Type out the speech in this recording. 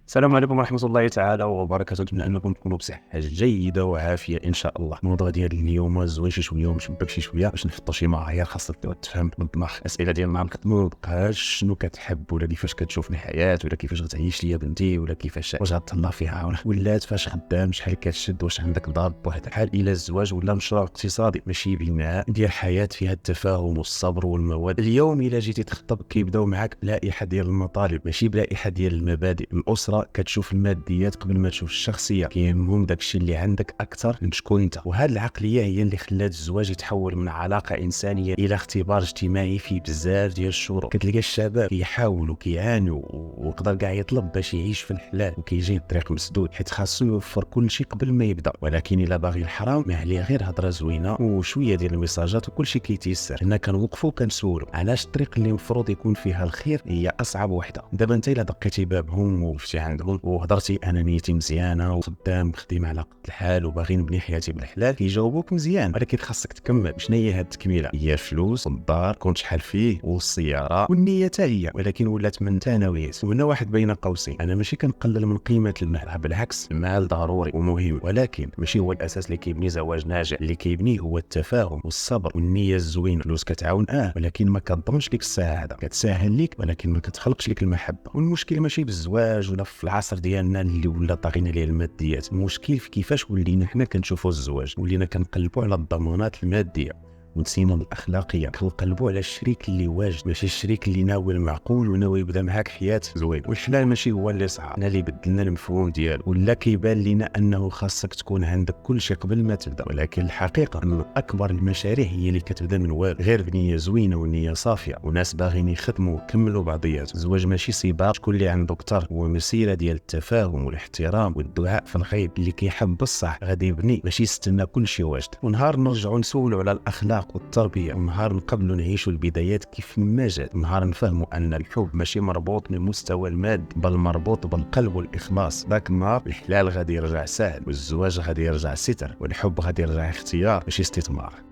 السلام عليكم ورحمة الله تعالى وبركاته. أتمنى أنكم تكونوا بصحة جيدة وعافية إن شاء الله. الموضوع ديال اليوم زوين شي شوية ومشبك شي شوية باش نحطوا شي معايير خاصك تفهم بالدماغ. الأسئلة ديال النهار نخدموا مبقاش شنو كتحب ولا كيفاش كتشوف الحياة ولا كيفاش غتعيش ليا بنتي ولا كيفاش واش غتهلا فيها ولات فاش خدام شحال كتشد واش عندك دار بوحدك بحال إلى الزواج ولا مشروع اقتصادي ماشي بناء ديال حياة فيها التفاهم والصبر والمواد. اليوم إلا جيتي تخطب كيبداو معاك بلائحة ديال المطالب ماشي بلائحة ديال المبادئ. الأسرة كتشوف الماديات قبل ما تشوف الشخصيه، كيهمهم داكشي اللي عندك اكثر من شكون انت. وهذه العقليه هي اللي خلات الزواج يتحول من علاقه انسانيه الى اختبار اجتماعي فيه بزاف ديال الشروط. كتلقى الشباب كيحاولوا كيعانوا ويقدر كاع يطلب باش يعيش في الحلال وكيجي الطريق مسدود حيت خاصو يوفر كل شيء قبل ما يبدا. ولكن الا باغي الحرام ما عليه غير هضره زوينه وشويه ديال الميساجات وكل شيء كيتيسر. حنا كنوقفوا كنسولوا علاش الطريق اللي المفروض يكون فيها الخير هي اصعب وحده. دابا انت الا دقيتي بابهم وفتي عندهم وهضرتي انا نيتي مزيانه وخدام خديم على قد الحال وباغي نبني حياتي بالحلال، كيجاوبوك مزيان ولكن خاصك تكمل. شنو هي هاد التكميله؟ هي الفلوس والدار كنت شحال فيه والسياره والنيه حتى هي، ولكن ولات من ثانويات. وهنا واحد بين قوسين، انا ماشي كنقلل من قيمه المال، بالعكس المال ضروري ومهم، ولكن ماشي هو الاساس اللي كيبني زواج ناجح. اللي كيبنيه هو التفاهم والصبر والنيه الزوينه. الفلوس كتعاون ولكن ما كتضمنش لك السعاده، كتسهل لك ولكن ما كتخلقش لك المحبه. والمشكل ماشي بالزواج ولا في العصر ديالنا اللي ولا طاغينا ليه الماديات، المشكل في كيفاش ولينا حنا كنشوفوا الزواج. ولينا كنقلبوا على الضمانات الماديه ونسينا الاخلاقيه. كنقلبوا على الشريك اللي واجد ماشي الشريك اللي ناوي المعقول وناوي يبدا معاك حياه زوين. والحلال ماشي هو اللي صعب، حنا اللي بدلنا المفهوم ديالو. ولا كيبان لنا انه خاصك تكون عندك كل شيء قبل ما تبدا، ولكن الحقيقه ان اكبر المشاريع هي اللي كتبدا من والو، غير بنيه زوينه ونيه صافيه وناس باغيين يخدموا ويكملوا بعضيات. الزواج ماشي سباق شكون اللي عنده كثر، هو مسيره ديال التفاهم والاحترام والدعاء في الغيب. اللي كيحب بصح غادي يبني ماشي يستنى كل شيء واجد. ونهار نرجعوا نسولوا على الاخلاق والتربيه، ونهار نقبلوا نعيشوا البدايات كيف ما جات، نهار نفهموا ان الحب ماشي مربوط بالمستوى المادي بل مربوط بالقلب والاخلاص. ذاك النهار الحلال غادي يرجع سهل والزواج غادي يرجع ستر والحب غادي يرجع اختيار ماشي استثمار.